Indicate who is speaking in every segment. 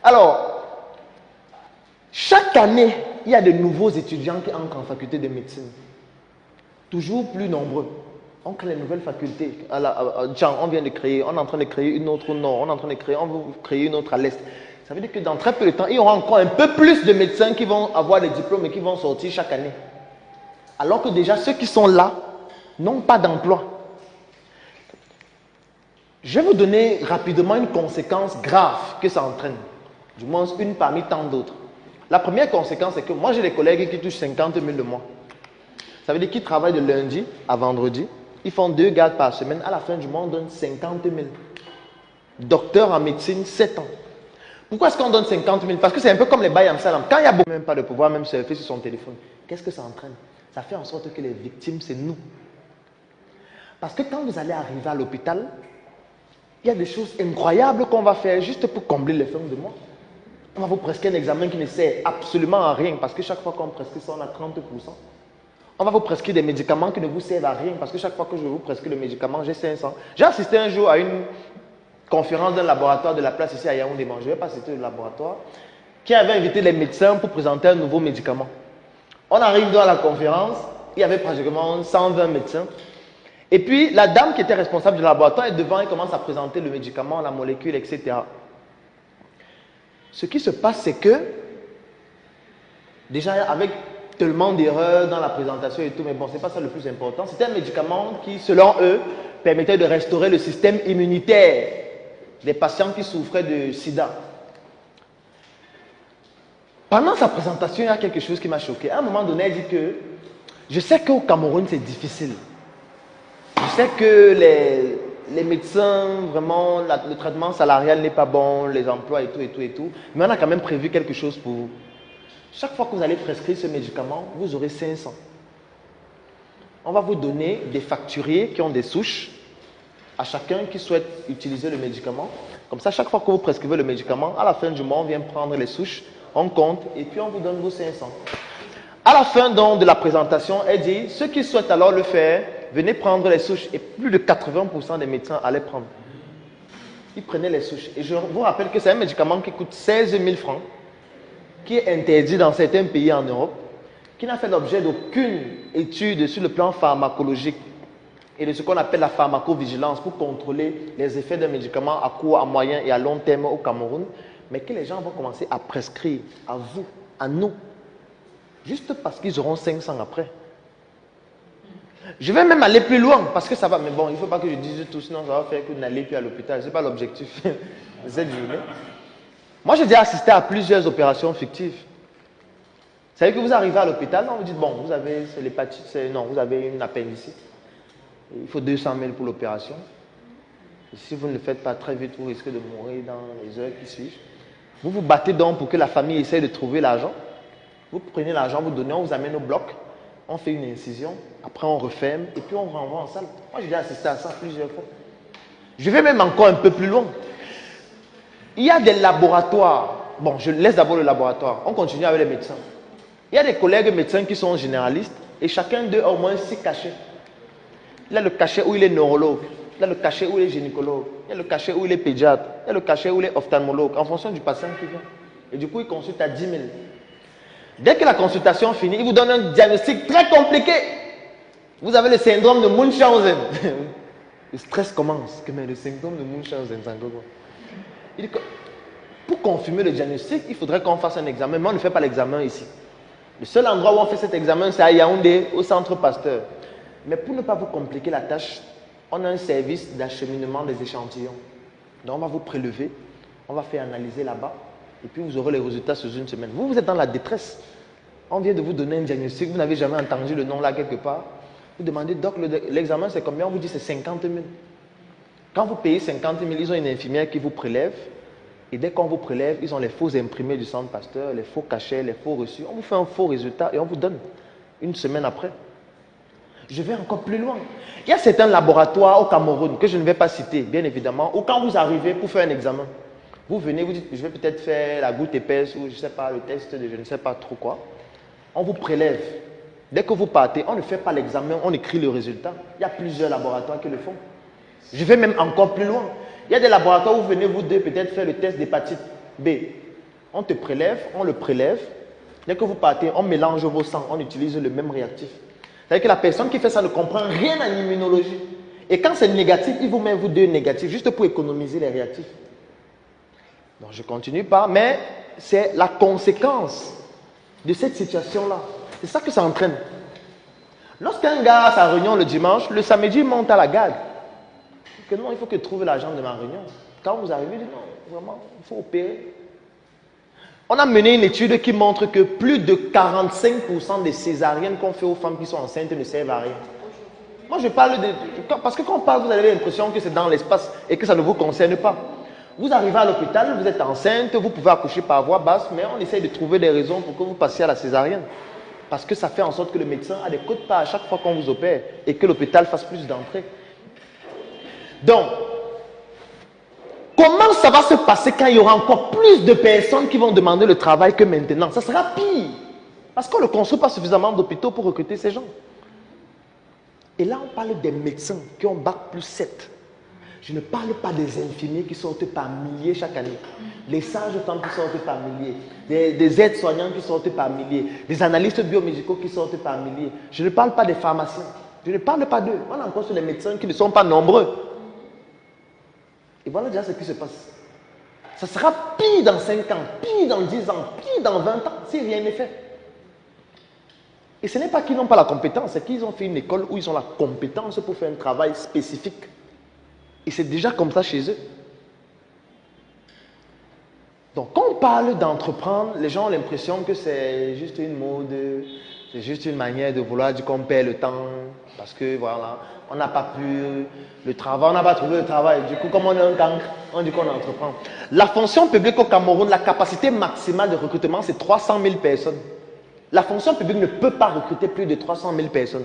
Speaker 1: Alors, chaque année, il y a de nouveaux étudiants qui entrent en faculté de médecine. Toujours plus nombreux. On crée les nouvelles facultés. On vient de créer, on est en train de créer une autre au nord, on est en train de créer, on veut créer une autre à l'est. Ça veut dire que dans très peu de temps, il y aura encore un peu plus de médecins qui vont avoir des diplômes et qui vont sortir chaque année. Alors que déjà, ceux qui sont là n'ont pas d'emploi. Je vais vous donner rapidement une conséquence grave que ça entraîne. Du moins, une parmi tant d'autres. La première conséquence, c'est que moi, j'ai des collègues qui touchent 50 000 le mois. Ça veut dire qu'ils travaillent de lundi à vendredi. Ils font 2 gardes par semaine. À la fin du mois, on donne 50 000. Docteur en médecine, 7 ans. Pourquoi est-ce qu'on donne 50 000? Parce que c'est un peu comme les bails en salam. Quand il n'y a même pas de pouvoir même surfer sur son téléphone, qu'est-ce que ça entraîne? Ça fait en sorte que les victimes, c'est nous. Parce que quand vous allez arriver à l'hôpital, il y a des choses incroyables qu'on va faire juste pour combler les fins de mois. On va vous prescrire un examen qui ne sert absolument à rien parce que chaque fois qu'on prescrit ça, on a 30%. On va vous prescrire des médicaments qui ne vous servent à rien parce que chaque fois que je vous prescris le médicament, j'ai 500. J'ai assisté un jour à une conférence d'un laboratoire de la place ici à Yaoundé, je ne vais pas citer le laboratoire, qui avait invité les médecins pour présenter un nouveau médicament. On arrive dans la conférence, il y avait pratiquement 120 médecins. Et puis, la dame qui était responsable du laboratoire est devant et commence à présenter le médicament, la molécule, etc. Ce qui se passe, c'est que, déjà avec tellement d'erreurs dans la présentation et tout, mais bon, ce n'est pas ça le plus important. C'était un médicament qui, selon eux, permettait de restaurer le système immunitaire des patients qui souffraient de sida. Pendant sa présentation, il y a quelque chose qui m'a choqué. À un moment donné, elle dit que je sais qu'au Cameroun, c'est difficile. Je sais que les médecins, vraiment, le traitement salarial n'est pas bon, les emplois et tout. Mais on a quand même prévu quelque chose pour vous. Chaque fois que vous allez prescrire ce médicament, vous aurez 500. On va vous donner des facturiers qui ont des souches à chacun qui souhaite utiliser le médicament. Comme ça, chaque fois que vous prescrivez le médicament, à la fin du mois, on vient prendre les souches, on compte et puis on vous donne vos 500. À la fin donc de la présentation, elle dit, ceux qui souhaitent alors le faire, venez prendre les souches. Et plus de 80% des médecins allaient prendre. Ils prenaient les souches. Et je vous rappelle que c'est un médicament qui coûte 16 000 francs, qui est interdit dans certains pays en Europe, qui n'a fait l'objet d'aucune étude sur le plan pharmacologique et de ce qu'on appelle la pharmacovigilance pour contrôler les effets d'un médicament à court, à moyen et à long terme au Cameroun, mais que les gens vont commencer à prescrire à vous, à nous, juste parce qu'ils auront 500 après. Je vais même aller plus loin, parce que ça va, mais bon, il ne faut pas que je dise tout, sinon ça va faire que vous n'allez plus à l'hôpital. Ce n'est pas l'objectif de cette journée. Moi, j'ai déjà assisté à plusieurs opérations fictives. Vous savez que vous arrivez à l'hôpital, on vous dit, bon, vous avez l'hépatite, non, vous avez une appendicite. Il faut 200 000 pour l'opération. Si vous ne le faites pas très vite, vous risquez de mourir dans les heures qui suivent. Vous vous battez donc pour que la famille essaye de trouver l'argent. Vous prenez l'argent, vous donnez, on vous amène au bloc, on fait une incision, après on referme et puis on vous renvoie en salle. Moi, j'ai déjà assisté à ça plusieurs fois. Je vais même encore un peu plus loin. Il y a des laboratoires. Bon, je laisse d'abord le laboratoire. On continue avec les médecins. Il y a des collègues médecins qui sont généralistes et chacun d'eux a au moins 6 cachets. Il a le cachet où il est neurologue, il a le cachet où il est gynécologue, il a le cachet où il est pédiatre, il a le cachet où il est ophtalmologue, en fonction du patient qui vient. Et du coup, il consulte à 10 000. Dès que la consultation finit, il vous donne un diagnostic très compliqué. Vous avez le syndrome de Munchausen. Le stress commence. Mais le syndrome de Munchausen, c'est encore quoi? Il dit que pour confirmer le diagnostic, il faudrait qu'on fasse un examen, mais on ne fait pas l'examen ici. Le seul endroit où on fait cet examen, c'est à Yaoundé, au centre Pasteur. Mais pour ne pas vous compliquer la tâche, on a un service d'acheminement des échantillons. Donc on va vous prélever, on va faire analyser là-bas, et puis vous aurez les résultats sous une semaine. Vous êtes dans la détresse. On vient de vous donner un diagnostic, vous n'avez jamais entendu le nom là quelque part. Vous demandez, doc, l'examen c'est combien? On vous dit c'est 50 000. Quand vous payez 50 000, ils ont une infirmière qui vous prélève. Et dès qu'on vous prélève, ils ont les faux imprimés du centre Pasteur, les faux cachets, les faux reçus. On vous fait un faux résultat et on vous donne une semaine après. Je vais encore plus loin. Il y a certains laboratoires au Cameroun que je ne vais pas citer, bien évidemment, où quand vous arrivez pour faire un examen, vous venez, vous dites, je vais peut-être faire la goutte épaisse ou je ne sais pas, le test de je ne sais pas trop quoi. On vous prélève. Dès que vous partez, on ne fait pas l'examen, on écrit le résultat. Il y a plusieurs laboratoires qui le font. Je vais même encore plus loin. Il y a des laboratoires où vous venez, vous deux, peut-être faire le test d'hépatite B. On te prélève, on le prélève. Dès que vous partez, on mélange vos sangs, on utilise le même réactif. C'est-à-dire que la personne qui fait ça ne comprend rien en immunologie. Et quand c'est négatif, il vous met vous deux négatifs, juste pour économiser les réactifs. Donc je ne continue pas, mais c'est la conséquence de cette situation-là. C'est ça que ça entraîne. Lorsqu'un gars a sa réunion le dimanche, le samedi, il monte à la gare. Que non, il faut que je trouve l'argent de ma réunion. Quand vous arrivez, il dit non, vraiment, il faut opérer. On a mené une étude qui montre que plus de 45% des césariennes qu'on fait aux femmes qui sont enceintes ne servent à rien. Moi, je parle de... Parce que quand on parle, vous avez l'impression que c'est dans l'espace et que ça ne vous concerne pas. Vous arrivez à l'hôpital, vous êtes enceinte, vous pouvez accoucher par voie basse, mais on essaye de trouver des raisons pour que vous passiez à la césarienne. Parce que ça fait en sorte que le médecin a des quotes-parts à chaque fois qu'on vous opère et que l'hôpital fasse plus d'entrées. Donc, comment ça va se passer quand il y aura encore plus de personnes qui vont demander le travail que maintenant? Ça sera pire. Parce qu'on ne construit pas suffisamment d'hôpitaux pour recruter ces gens. Et là, on parle des médecins qui ont bac plus 7. Je ne parle pas des infirmiers qui sortent par milliers chaque année. Les sages-femmes qui sortent par milliers. Des aides-soignants qui sortent par milliers. Des analystes biomédicaux qui sortent par milliers. Je ne parle pas des pharmaciens. Je ne parle pas d'eux. On a encore sur les médecins qui ne sont pas nombreux. Et voilà déjà ce qui se passe. Ça sera pire dans 5 ans, pire dans 10 ans, pire dans 20 ans, si rien n'est fait. Et ce n'est pas qu'ils n'ont pas la compétence, c'est qu'ils ont fait une école où ils ont la compétence pour faire un travail spécifique. Et c'est déjà comme ça chez eux. Donc, quand on parle d'entreprendre, les gens ont l'impression que c'est juste une mode, c'est juste une manière de vouloir dire qu'on perd le temps, parce que voilà, on n'a pas pu le travail, on n'a pas trouvé le travail. Du coup, comme on est un cancre, on dit qu'on entreprend. La fonction publique au Cameroun, la capacité maximale de recrutement, c'est 300 000 personnes. La fonction publique ne peut pas recruter plus de 300 000 personnes.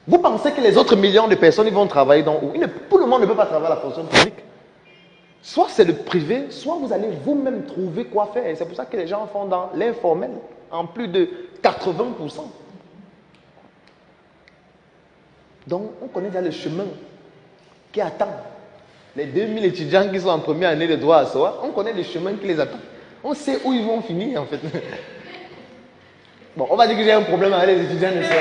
Speaker 1: Vous pensez que les autres millions de personnes ils vont travailler dans où? Tout le monde ne peut pas travailler à la fonction publique. Soit c'est le privé, soit vous allez vous-même trouver quoi faire. Et c'est pour ça que les gens font dans l'informel, en plus de 80%. Donc, on connaît déjà le chemin qui attend. Les 2000 étudiants qui sont en première année de droit à soi, on connaît le chemin qui les attend. On sait où ils vont finir, en fait. Bon, on va dire que j'ai un problème avec les étudiants de soi.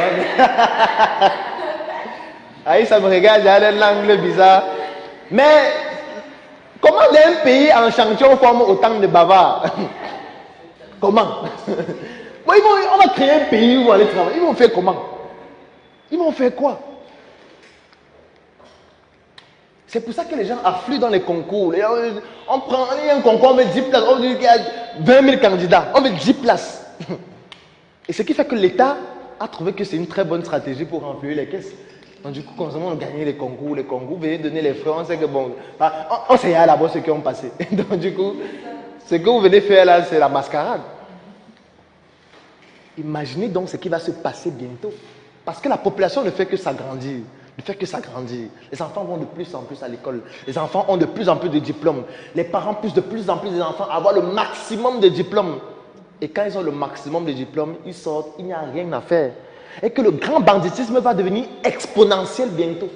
Speaker 1: Aïe, ça me regarde, j'ai un angle bizarre. Mais, comment un pays en chantier forme autant de bavards? Comment? Bon, on va créer un pays où ils vont aller travailler. Ils vont faire comment? Ils vont faire quoi? C'est pour ça que les gens affluent dans les concours. On prend un concours, on met 10 places. On dit qu'il y a 20 000 candidats. On met 10 places. Et ce qui fait que l'État a trouvé que c'est une très bonne stratégie pour remplir les caisses. Donc du coup, constamment, on gagne les concours. Les concours, venez donner les frais. On sait que bon, on sait là-bas ceux qui ont passé. Donc du coup, ce que vous venez faire là, c'est la mascarade. Imaginez donc ce qui va se passer bientôt. Parce que la population ne fait que s'agrandir. Ne fait que s'agrandir. Les enfants vont de plus en plus à l'école. Les enfants ont de plus en plus de diplômes. Les parents poussent de plus en plus des enfants à avoir le maximum de diplômes. Et quand ils ont le maximum de diplômes, ils sortent, il n'y a rien à faire. Et que le grand banditisme va devenir exponentiel bientôt.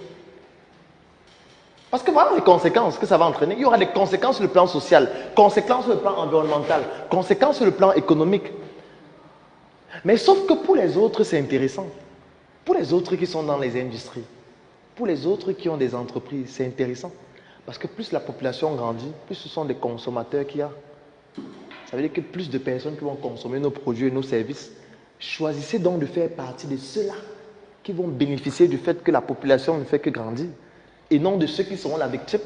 Speaker 1: Parce que voilà les conséquences que ça va entraîner. Il y aura des conséquences sur le plan social, conséquences sur le plan environnemental, conséquences sur le plan économique. Mais sauf que pour les autres, c'est intéressant. Pour les autres qui sont dans les industries, pour les autres qui ont des entreprises, c'est intéressant. Parce que plus la population grandit, plus ce sont des consommateurs qu'il y a. Ça veut dire que plus de personnes qui vont consommer nos produits et nos services. Choisissez donc de faire partie de ceux-là qui vont bénéficier du fait que la population ne fait que grandir et non de ceux qui seront la victime.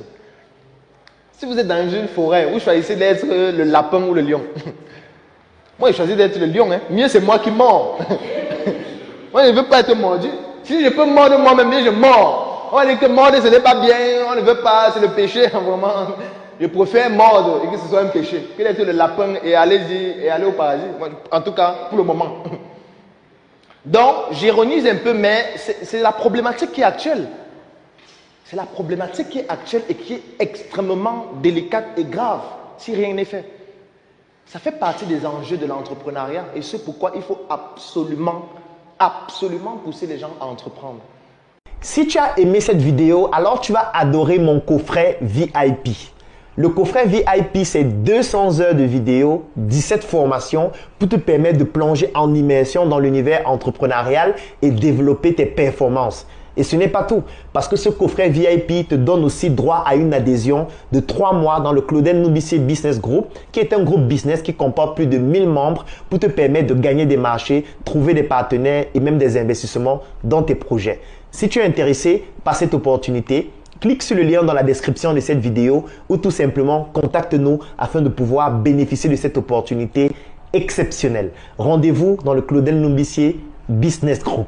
Speaker 1: Si vous êtes dans une forêt, vous choisissez d'être le lapin ou le lion. Moi, je choisis d'être le lion. Hein. Mieux, c'est moi qui mords. Moi, je ne veux pas être mordu. Si je peux mordre moi-même, je mords. On dit que mordre, ce n'est pas bien. On ne veut pas, c'est le péché. Vraiment. Je préfère mordre et que ce soit un péché que d'être le lapin et aller au paradis. En tout cas, pour le moment. Donc, j'ironise un peu, mais c'est la problématique qui est actuelle. C'est la problématique qui est actuelle et qui est extrêmement délicate et grave si rien n'est fait. Ça fait partie des enjeux de l'entrepreneuriat et c'est pourquoi il faut absolument pousser les gens à entreprendre.
Speaker 2: Si tu as aimé cette vidéo, alors tu vas adorer mon coffret VIP. Le coffret VIP, c'est 200 heures de vidéos, 17 formations pour te permettre de plonger en immersion dans l'univers entrepreneurial et développer tes performances. Et ce n'est pas tout, parce que ce coffret VIP te donne aussi droit à une adhésion de 3 mois dans le Claudel Noubissier Business Group, qui est un groupe business qui comporte plus de 1000 membres pour te permettre de gagner des marchés, trouver des partenaires et même des investissements dans tes projets. Si tu es intéressé par cette opportunité, clique sur le lien dans la description de cette vidéo ou tout simplement contacte-nous afin de pouvoir bénéficier de cette opportunité exceptionnelle. Rendez-vous dans le Claudel Noubissier Business Group.